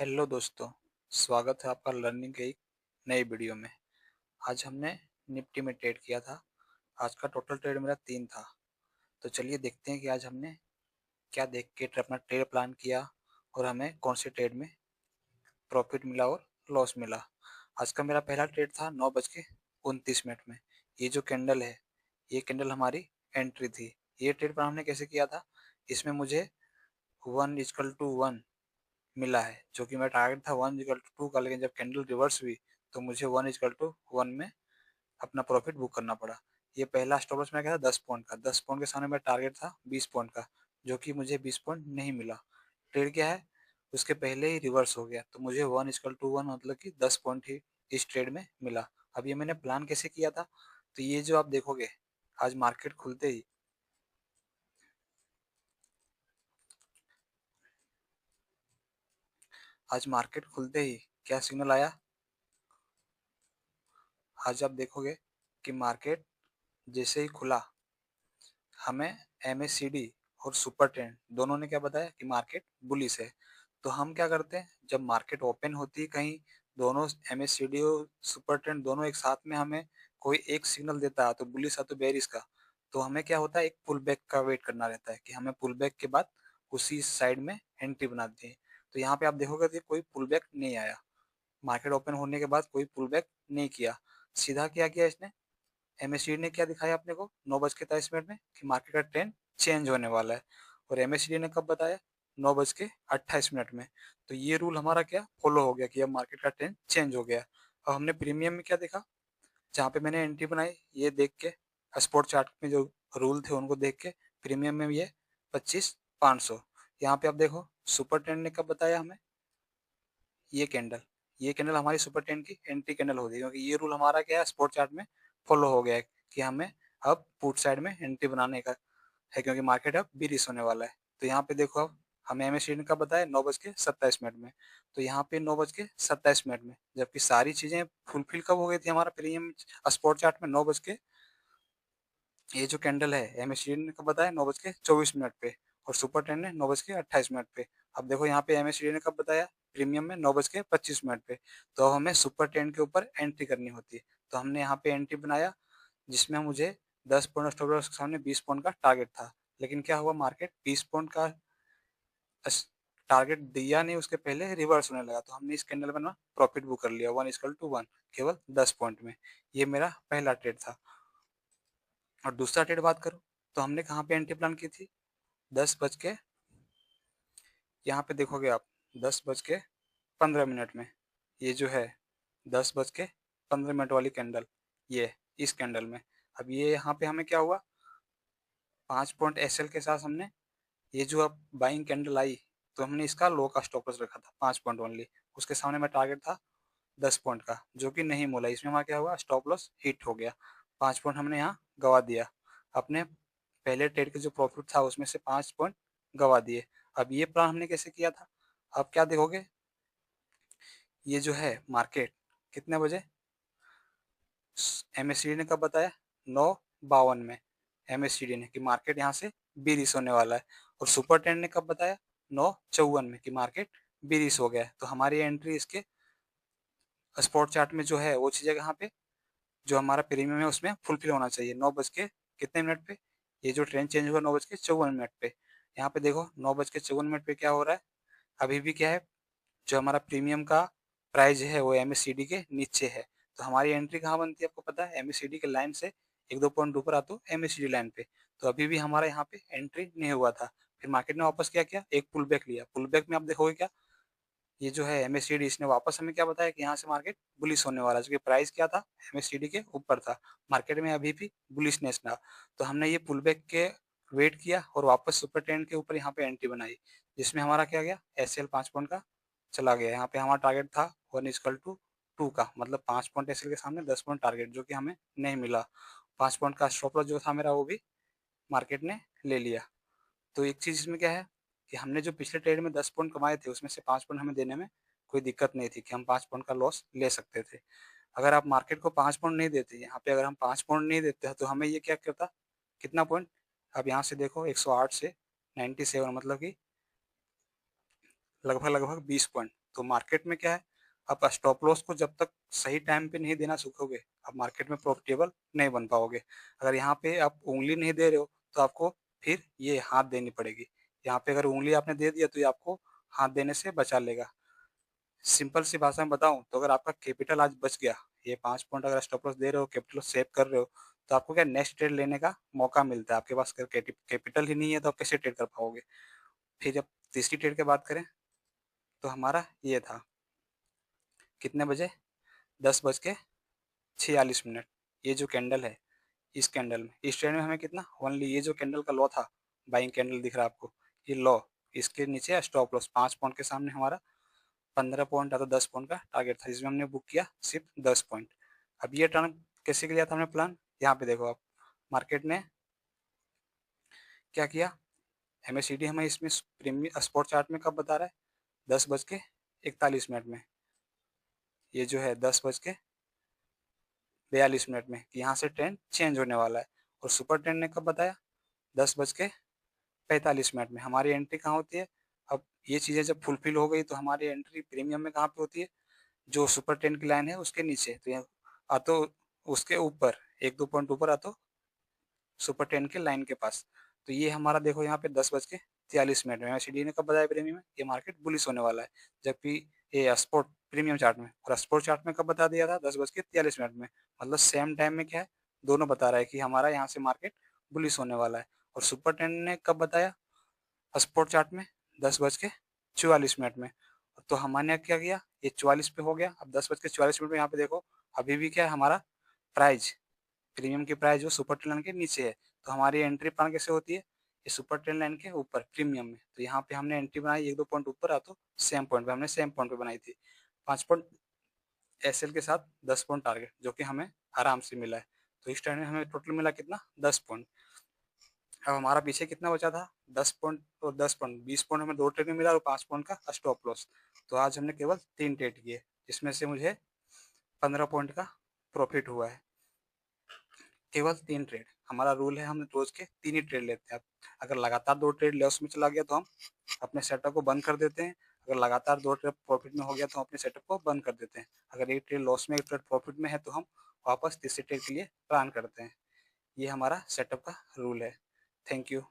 Hello दोस्तों, स्वागत है आपका लर्निंग के एक नई वीडियो में। आज हमने निफ्टी में ट्रेड किया था। आज का टोटल ट्रेड मेरा 3 था। तो चलिए देखते हैं कि आज हमने क्या देख के अपना ट्रेड प्लान किया और हमें कौन से ट्रेड में प्रॉफिट मिला और लॉस मिला। आज का मेरा पहला ट्रेड था 9:29 में। ये जो कैंडल है, ये कैंडल हमारी एंट्री थी। ये ट्रेड प्लान हमने कैसे किया था, इसमें मुझे 1:1 मिला है, जो कि मेरा टारगेट था 1:2 का। लेकिन जब कैंडल रिवर्स हुई तो मुझे 1:1 में अपना प्रॉफिट बुक करना पड़ा। ये पहला स्टॉप लॉस मेरा क्या था, 10 पॉइंट का। 10 पॉइंट के सामने मेरा टारगेट था 20 पॉइंट का, जो कि मुझे 20 पॉइंट नहीं मिला। ट्रेड क्या है, उसके पहले ही रिवर्स हो गया, तो मुझे 1:1 मतलब कि 10 पॉइंट ही इस ट्रेड में मिला। अब ये मैंने प्लान कैसे किया था, तो ये जो आप देखोगे, आज मार्केट खुलते ही आज मार्केट खुलते ही क्या सिग्नल आया। आज आप देखोगे कि मार्केट जैसे ही खुला, हमें एमएससीडी और सुपर ट्रेंड दोनों ने क्या बताया कि मार्केट बुलिश है। तो हम क्या करते हैं, जब मार्केट ओपन होती है कहीं, दोनों एमएससीडी और सुपर ट्रेंड दोनों एक साथ में हमें कोई एक सिग्नल देता है, तो बुलिश है तो बेरिश का, तो हमें क्या होता है, एक पुल बैक का वेट करना रहता है कि हमें पुल बैक के बाद उसी साइड में एंट्री बनाती है। तो यहाँ पे आप देखोगे कि कोई पुल बैक नहीं आया। मार्केट ओपन होने के बाद कोई पुल बैक नहीं किया, सीधा क्या किया इसने, एमएससीडी ने क्या दिखाया अपने को 9:23 में कि मार्केट का ट्रेंड चेंज होने वाला है। और एमएससीडी ने कब बताया, 9:28 में। तो ये रूल हमारा क्या फॉलो हो गया कि अब मार्केट का ट्रेंड चेंज हो गया। अब हमने प्रीमियम में क्या देखा, जहाँ पे मैंने एंट्री बनाई, ये देख के स्पॉट चार्ट में जो रूल थे उनको देख के प्रीमियम में ये 25,500। यहाँ पे आप देखो सुपर ट्रेंड ने कब बताया हमें, ये कैंडल ये कैंडल हमारी सुपर टेन की एंट्री कैंडल होती है, क्योंकि ये रूल हमारा क्या है, स्पॉट चार्ट में फॉलो हो गया है कि हमें अब पुट साइड में एंट्री बनाने का है, क्योंकि मार्केट अब बीरिश होने वाला है। तो यहाँ पे देखो, अब हमें एमएसडी ने कब बताया, 9:27 में। तो यहाँ पे 9:27 में, जबकि सारी चीजें फुलफिल कब हो गई थी हमारा प्रीमियम स्पॉट चार्ट में, 9 बज के, ये जो कैंडल है एमएसडी ने कब बताया, 9:24 पे। और सुपर टेन ने 9:28 पे। अब देखो यहाँ पे एमएसडी ने कब बताया, प्रीमियम में 9:25 पे। तो अब हमें सुपर टेन के ऊपर एंट्री करनी होती है। तो हमने यहाँ पे एंट्री बनाया, जिसमें मुझे 10 पॉइंट स्टॉप लॉस के सामने 20 पॉइंट का टारगेट था। लेकिन क्या हुआ, मार्केट 20 पॉइंट का टारगेट दिया नहीं, उसके पहले रिवर्स होने लगा। तो हमने इस कैंडल में ना प्रॉफिट बुक कर लिया 1:1, केवल 10 पॉइंट में। ये मेरा पहला ट्रेड था। और दूसरा ट्रेड बात करूं, तो हमने कहाँ पे एंट्री प्लान की थी, 10 बज के, यहाँ पे देखोगे आप, 10:15 में। ये जो है 10:15 वाली कैंडल, ये इस कैंडल में। अब ये यहाँ पे हमें क्या हुआ, 5 पॉइंट एसएल के साथ हमने, ये जो अब बाइंग कैंडल आई, तो हमने इसका लो का स्टॉप लॉस रखा था 5 पॉइंट ओनली। उसके सामने मेरा टारगेट था 10 पॉइंट का, जो कि नहीं मोला। इसमें हमारा क्या हुआ, स्टॉप लॉस हिट हो गया। 5 पॉइंट हमने यहाँ गवा दिया। अपने पहले ट्रेड का जो प्रॉफिट था उसमें से 5 पॉइंट गवा दिए। अब ये प्लान हमने कैसे किया था, अब क्या देखोगे, ये जो है मार्केट कितने बजे, एमएससीडी ने कब बताया, 9:52 में। एमएससीडी ने कि मार्केट यहाँ से बीरिश होने वाला है। और सुपर टेन ने कब बताया, 9:54 में, कि मार्केट बीरिश हो गया है। तो हमारी एंट्री इसके स्पॉट चार्ट में जो है वो चीज़ है यहाँ पे, जो हमारा प्रीमियम है उसमें फुलफिल होना चाहिए 9 बज के कितने मिनट पे। ये जो ट्रेन चेंज हुआ 9:54 पे। यहाँ पे देखो 9:54 पे क्या हो रहा है, अभी भी क्या है, जो हमारा प्रीमियम का प्राइस है वो एमएससीडी के नीचे है। तो हमारी एंट्री कहाँ बनती है आपको पता है, एमएससीडी के लाइन से एक दो पॉइंट ऊपर आता हो एमएससीडी लाइन पे। तो अभी भी हमारा यहाँ पे एंट्री नहीं हुआ था। फिर मार्केट ने वापस क्या किया, एक पुल बैक लिया। पुल बैक में आप देखोगे क्या, ये जो है एमएससीडी, इसने वापस हमें क्या बताया कि यहाँ से मार्केट बुलिश होने वाला है, क्योंकि प्राइस क्या था, एमएससीडी के ऊपर था। मार्केट में अभी भी बुलिशनेस था। तो हमने ये पुल बैक के वेट किया और वापस सुपर ट्रेंड के ऊपर यहाँ पे एंट्री बनाई, जिसमें हमारा क्या गया, एसएल 5 पॉइंट का चला गया। यहाँ पे हमारा टारगेट था 1:2 का, मतलब 5 पॉइंट एसएल के सामने 10 पॉइंट टारगेट, जो कि हमें नहीं मिला। 5 पॉइंट का स्टॉप लॉस जो था मेरा, वो भी मार्केट ने ले लिया। तो एक चीज़ इसमें क्या है कि हमने जो पिछले ट्रेड में 10 पॉइंट कमाए थे, उसमें से 5 पॉइंट हमें देने में कोई दिक्कत नहीं थी, कि हम 5 पॉइंट का लॉस ले सकते थे। अगर आप मार्केट को 5 पॉइंट नहीं देते, यहाँ पे अगर हम 5 पॉइंट नहीं देते तो हमें ये क्या करता, कितना पॉइंट, अब यहाँ से देखो 108 से 97, मतलब कि लगभग लगभग 20 पॉइंट तो मार्केट में क्या है, आप स्टॉप लॉस को जब तक सही टाइम पे नहीं देना सीखोगे, आप मार्केट में प्रॉफिटेबल नहीं बन पाओगे। अगर यहाँ पे आप उंगली नहीं दे रहे हो तो आपको फिर ये हाथ देनी पड़ेगी। यहाँ पे अगर उंगली आपने दे दिया तो ये आपको हाथ देने से बचा लेगा। सिंपल सी भाषा में बताऊं तो अगर आपका कैपिटल आज बच गया, ये 5 पॉइंट अगर स्टॉप लॉस दे रहे हो, कैपिटल सेव कर रहे हो, तो आपको क्या नेक्स्ट ट्रेड लेने का मौका मिलता है। आपके पास अगर कैपिटल ही नहीं है तो आप कैसे ट्रेड कर पाओगे। फिर जब तीसरी ट्रेड की बात करें तो हमारा ये था कितने बजे, 10:46। ये जो कैंडल है, इस कैंडल में, इस ट्रेड में हमें कितना, ओनली ये जो कैंडल का लॉ था, बाइंग कैंडल दिख रहा है आपको, ये लॉ, इसके नीचे स्टॉप लॉस 5 पॉइंट के सामने हमारा 15 पॉइंट या तो 10 पॉइंट का टारगेट था, जिसमें हमने बुक किया सिर्फ 10 पॉइंट। अब ये टर्न कैसे किया था हमने प्लान, यहाँ पे देखो आप, मार्केट ने क्या किया, एमएसीडी हमें इसमें प्रीमियम स्पॉट चार्ट में कब बता रहा है, 10:41 में, ये जो है 10:42 में कि यहाँ से ट्रेंड चेंज होने वाला है। और सुपर ट्रेंड ने कब बताया, 10:45 में। हमारी एंट्री कहाँ होती है, अब ये चीज़ें जब फुलफिल हो गई तो हमारी एंट्री प्रीमियम में कहाँ पे होती है, जो सुपर ट्रेंड की लाइन है उसके नीचे, तो यहाँ आ तो उसके ऊपर, 1-2 पॉइंट ऊपर आ तो सुपर टेन के लाइन के पास। तो ये हमारा देखो यहाँ पे 10:43 में एमएसीडी ने कब बताया प्रीमियम में, ये मार्केट बुलिश होने वाला है। जबकि ये स्पोर्ट प्रीमियम चार्ट में, और स्पोर्ट चार्ट में कब बता दिया था, 10:43 में। मतलब सेम टाइम में क्या है, दोनों बता रहा है कि हमारा यहाँ से मार्केट बुलिश होने वाला है। और सुपर टेन ने कब बताया, स्पोर्ट चार्ट में, 10:44 में। तो हमने क्या किया, ये 44 पे हो गया। अब 10:44 में यहाँ पे देखो, अभी भी क्या है, हमारा प्राइस, प्रीमियम की प्राइस जो सुपर ट्रेन लाइन के नीचे है। तो हमारी एंट्री प्लान कैसे होती है, ये सुपर ट्रेन लाइन के ऊपर प्रीमियम में। तो यहाँ पे हमने एंट्री बनाई 1-2 पॉइंट ऊपर, आ तो सेम पॉइंट पे, हमने सेम पॉइंट पे बनाई थी। 5 पॉइंट एसएल के साथ 10 पॉइंट टारगेट, जो कि हमें आराम से मिला है। तो इस टाइम में हमें टोटल मिला कितना, 10 पॉइंट। अब हमारा पीछे कितना बचा था, 10 पॉइंट और 10 पॉइंट, 20 पॉइंट हमें 2 ट्रेड में मिला और 5 पॉइंट का स्टॉप लॉस। तो आज हमने केवल 3 ट्रेड किए, जिसमें से मुझे 15 पॉइंट का प्रॉफिट हुआ है। केवल 3 ट्रेड, हमारा रूल है, हम रोज के 3 ही ट्रेड लेते हैं। अगर लगातार 2 ट्रेड लॉस में चला गया तो हम अपने सेटअप को बंद कर देते हैं। अगर लगातार 2 ट्रेड प्रॉफिट में हो गया तो हम अपने सेटअप को बंद कर देते हैं। अगर एक ट्रेड लॉस में, एक ट्रेड प्रॉफिट में है तो हम वापस तीसरे ट्रेड के लिए प्लान करते हैं। ये हमारा सेटअप का रूल है। Thank you.